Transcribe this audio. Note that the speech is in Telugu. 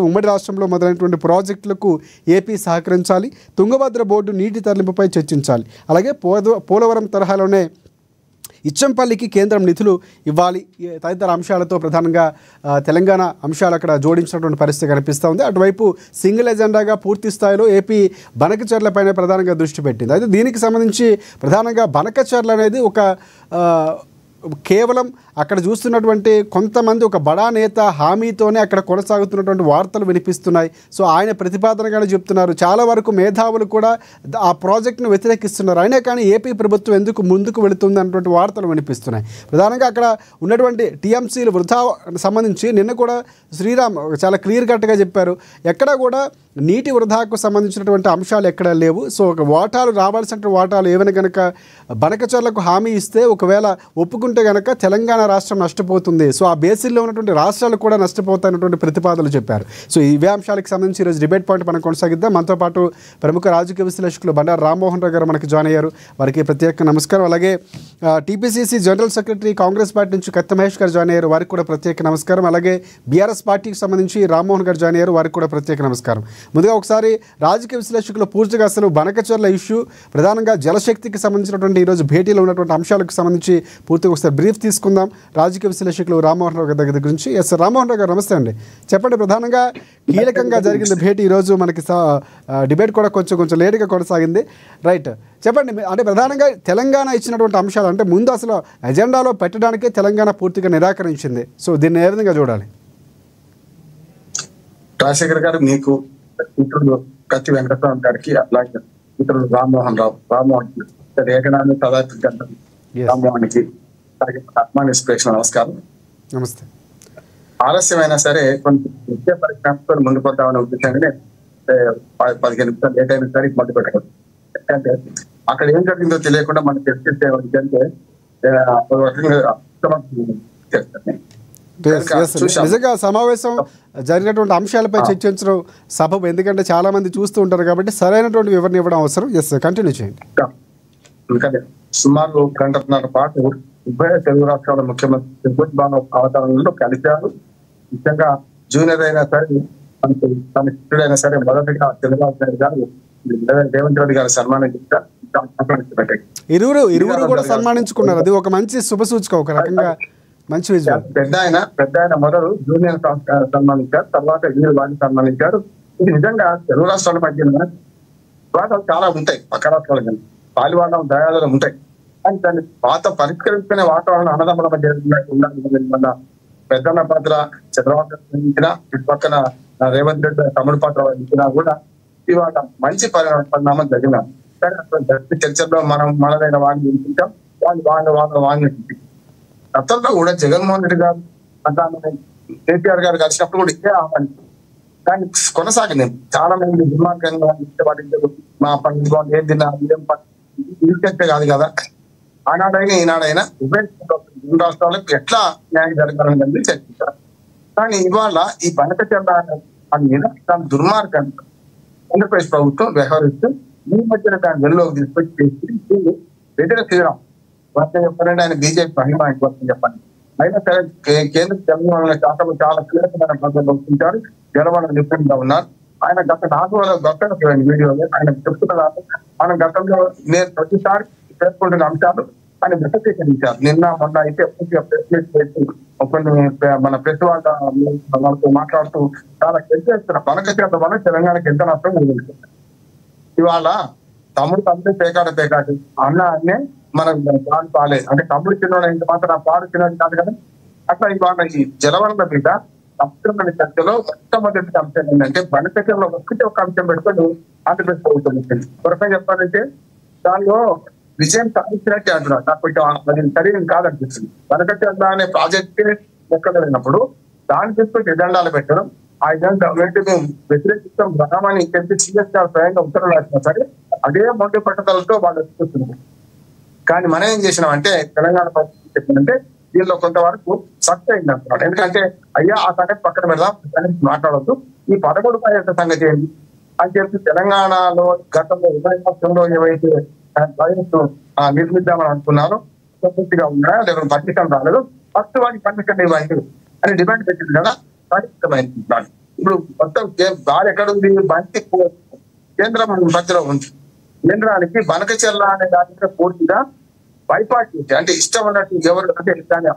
ఉమ్మడి రాష్ట్రంలో మొదలైనటువంటి ప్రాజెక్టులకు ఏపీ సహకరించాలి. తుంగభద్ర బోర్డు నీటి తరలింపుపై చర్చించాలి. అలాగే పోలవరం తరహాలోనే ఇచ్చంపల్లికి కేంద్రం నిధులు ఇవ్వాలి. తదితర అంశాలతో ప్రధానంగా తెలంగాణ అంశాలు అక్కడ జోడించినటువంటి పరిస్థితి కనిపిస్తూ ఉంది. అటువైపు సింగిల్ ఎజెండాగా పూర్తి స్థాయిలో ఏపీ బనకచర్లపైన ప్రధానంగా దృష్టి పెట్టింది. అయితే దీనికి సంబంధించి ప్రధానంగా బనకచర్ల అనేది ఒక కేవలం అక్కడ చూస్తున్నటువంటి కొంతమంది ఒక బడా నేత హామీతోనే అక్కడ కొనసాగుతున్నటువంటి వార్తలు వినిపిస్తున్నాయి. సో ఆయన ప్రతిపాదనగానే చెప్తున్నారు. చాలా వరకు మేధావులు కూడా ఆ ప్రాజెక్టును వ్యతిరేకిస్తున్నారు. అయినా కానీ ఏపీ ప్రభుత్వం ఎందుకు ముందుకు వెళుతుంది అన్నటువంటి వార్తలు వినిపిస్తున్నాయి. ప్రధానంగా అక్కడ ఉన్నటువంటి టీఎంసీలు వృధా సంబంధించి నిన్న కూడా శ్రీరామ్ చాలా క్లియర్ కట్గా చెప్పారు. ఎక్కడా కూడా నీటి వృధాకు సంబంధించినటువంటి అంశాలు ఎక్కడా లేవు. సో ఒక వాటాలు రావాల్సిన వాటాలు ఏమైనా కనుక బనకచర్లకు హామీ ఇస్తే ఒకవేళ ఒప్పుకుంటే కనుక తెలంగాణ రాష్ట్రం నష్టపోతుంది. సో ఆ బేసిల్లో ఉన్నటువంటి రాష్ట్రాలు కూడా నష్టపోతాయన్నటువంటి ప్రతిపాదనలు చెప్పారు. సో ఇవే అంశాలకు సంబంధించి ఈరోజు డిబేట్ పాయింట్ మనం కొనసాగిద్దాం. మనతో పాటు ప్రముఖ రాజకీయ విశ్లేషకులు బండారు రామ్మోహన్ రావు గారు మనకి జాయిన్ అయ్యారు. వారికి ప్రత్యేక నమస్కారం. అలాగే TPCC general secretary Congress party నుంచి కత్తి మహేష్ గారు జాయిన్ అయ్యారు. వారికి కూడా ప్రత్యేక నమస్కారం. అలాగే బీఆర్ఎస్ పార్టీకి సంబంధించి రామ్మోహన్ గారు జాయిన్ అయ్యారు. వారికి కూడా ప్రత్యేక నమస్కారం. ముందుగా ఒకసారి రాజకీయ విశ్లేషకులు పూర్తిగా అసలు బనకచర్ల ఇష్యూ ప్రధానంగా జలశక్తికి సంబంధించినటువంటి ఈరోజు భేటీలో ఉన్నటువంటి అంశాలకు సంబంధించి పూర్తిగా ఒకసారి బ్రీఫ్ తీసుకుందాం. రాజకీయ విశ్లేషకులు రామ్మోహన్ రావు గారి దగ్గర గురించి. ఎస్ రామ్మోహన్ రావు గారు నమస్తే అండి. చెప్పండి, ప్రధానంగా కీలకంగా జరిగింది భేటీ ఈరోజు మనకి డిబేట్ కూడా కొంచెం లేటుగా కొనసాగింది. రైట్, చెప్పండి. అంటే ప్రధానంగా తెలంగాణ ఇచ్చినటువంటి అంశాలు అంటే ముందు అసలు ఎజెండాలో పెట్టడానికే తెలంగాణ పూర్తిగా నిరాకరించింది. సో దీన్ని ఏ విధంగా చూడాలి? రాజశేఖర్ గారు, మీకు మిత్రుడు కత్తి వెంకటరావు గారికి, అలాగే మిత్రుడు రామ్మోహన్ ఏకనాన్ని పదార్థ రామ్మోహన్కి అభిమానిస్పేక్షణ నమస్కారం. నమస్తే. ఆలస్యమైనా సరే కొన్ని ముఖ్య పరిజ్ఞానంతో ముందు పోతామనే ఉద్దేశంగానే 15 నిమిషాలు లేట్ అయినా సరే మొదలు పెట్టకూడదు. ఎందుకంటే అక్కడ ఏం జరిగిందో తెలియకుండా మనకు తెలిసే అంటే నిజంగా సమావేశం జరిగినటువంటి అంశాలపై చర్చించడం సబబు. ఎందుకంటే చాలా మంది చూస్తూ ఉంటారు కాబట్టి సరైనటువంటి వివరణ ఇవ్వడం అవసరం. ఎస్, కంటిన్యూ చేయండి. ఎందుకంటే సుమారు గంటన్నర పాటు ఉభయ తెలుగు రాష్ట్రాల ముఖ్యమంత్రి అవతారంలో కలిశారు. ముఖ్యంగా జూనియర్ అయినా సరే మనకి తన శిష్యుడైనా సరే మొదటిగా చంద్రబాబు నాయుడు గారు రేవంత్ రెడ్డి గారు సన్మానం చేశారు. ఇరువురు కూడా సన్మానించుకున్నారు. అది ఒక మంచి శుభసూచక, ఒక రకంగా మంచి విజయం. పెద్ద ఆయన మొదలు జూనియర్ సన్మానించారు, తర్వాత జూనియర్ వారిని సన్మానించారు. ఇది నిజంగా తెలుగు రాష్ట్రాల మధ్య వివాదాలు చాలా ఉంటాయి. పక్క రాష్ట్రాల కానీ పాలివాదం దయాదాలు ఉంటాయి. కానీ దాన్ని పాత పరిష్కరించుకునే వాతావరణం అన్నదమ్ముల మధ్య ఉండాలి. పెద్దన్న పాత్ర చంద్రబాబు ఇచ్చినా, చుట్టుపక్కల రేవంత్ రెడ్డి తమ్ముడు పాత్ర ఇచ్చినా కూడా ఇవాళ మంచి పరిణామం జరిగిన చర్చల్లో మనం మనదైన వాడిని వినిపించాం. వాడిని గతంలో కూడా జగన్మోహన్ రెడ్డి గారు కేటీఆర్ గారు కలిసినప్పుడు కూడా ఇదే ఆహ్వానం. కానీ కొనసాగింది. చాలా మంది దుర్మార్గంగా మా పండుగ ఏం తిన్నా ఇదే కాదు కదా. ఆనాడైనా ఈనాడైనా ఉభయ రాష్ట్రాలకు ఎట్లా న్యాయం జరగాలని చర్చించారు. కానీ ఇవాళ ఈ బనకచర్ల మీద తన దుర్మార్గం ఆంధ్రప్రదేశ్ ప్రభుత్వం వ్యవహరిస్తూ ఈ మధ్యన దాన్ని వెలుగులోకి తీసుకొచ్చి వ్యతిరేకం చెప్పాలంటే ఆయన బీజేపీ మహిమ చెప్పండి. అయినా సరే కేంద్ర తెలంగాణ శాఖలు చాలా కీలకమైన పద్ధతిలో ఉంచారు. జలవనరుల నిపుణులుగా ఉన్నారు. ఆయన గత 4 గంటల వీడియోలో ఆయన చెప్తున్నారు. మన గతంలో నేను ప్రతిసారి పేర్కొంటున్న అంశాలు ఆయన విశదీకరించారు. నిన్న మొన్న అయితే ప్రెస్ మీట్ చేసి కొన్ని మన ప్రెస్ వాళ్ళతో మాట్లాడుతూ చాలా చేస్తున్న బనకచర్ల వల్ల తెలంగాణకి ఎంత నష్టం కలిగింది. ఇవాళ తమ్ముడు పేకాట అన్న అన్నే మనం పాలు పాలే అంటే తమ్ముడు చిన్నవాడు ఇంత మాత్రం పాడు చిన్నది కాదు కదా. అట్లా ఇవాళ ఈ జలవనరుల మీద సంస్కృతి చర్చలో మొట్టమొదటి అంశం ఏంటంటే బనకచర్లో ఒక అంశం పెట్టుకొని ఆంధ్రప్రదేశ్ ప్రభుత్వం వచ్చింది. త్వరగా చెప్పాలంటే దానిలో విజయం సాధించినట్టే అంటున్నారు. నాకు కొంచెం అది సరైనది కాదనిపిస్తుంది. బనకచర్ల అనే ప్రాజెక్టే ఎక్కడైనప్పుడు దాని తీసుకొచ్చి ఎజెండాలు పెట్టడం, ఆ ఎజెండా మేము వ్యతిరేకిస్తాం గ్రామాన్ని చెప్పి సీఎస్ గారు స్వయంగా ఉత్తర్వులు రాసినా సరే అదే మొండి పట్టుదలతో వాళ్ళు ఎత్తుకొస్తున్నారు. కానీ మనం ఏం చేసినామంటే తెలంగాణ ప్రభుత్వం చెప్పిందంటే దీనిలో కొంతవరకు సక్సెస్ అయింది అంటున్నాడు. ఎందుకంటే అయ్యా ఆ సంగతి పక్కన పెడదాం, మాట్లాడవద్దు, ఈ 11 ప్రాజెక్టుల సంగతి ఏంటి అని చెప్పి తెలంగాణలో గతంలో ఉభయ రాష్ట్రంలో ఏవైతే ప్రాజెక్టు నిర్మిద్దామని అనుకున్నారో పూర్తిగా ఉన్నాయా లేకపోతే పర్మిషన్ రాలేదు, ఫస్ట్ వాడికి పర్మిషన్ ఇవ్వండి అని డిమాండ్ పెట్టింది కదా. ఇప్పుడు మొత్తం బాల్ ఎక్కడ ఉంది, బంతి కేంద్రం మధ్యలో ఉంది. కేంద్రానికి బనకచెర్ల అనే దాని పూర్తిగా బైపాస్ చేసి, అంటే ఇష్టం ఉన్నట్టు ఎవరు అంటే దాన్ని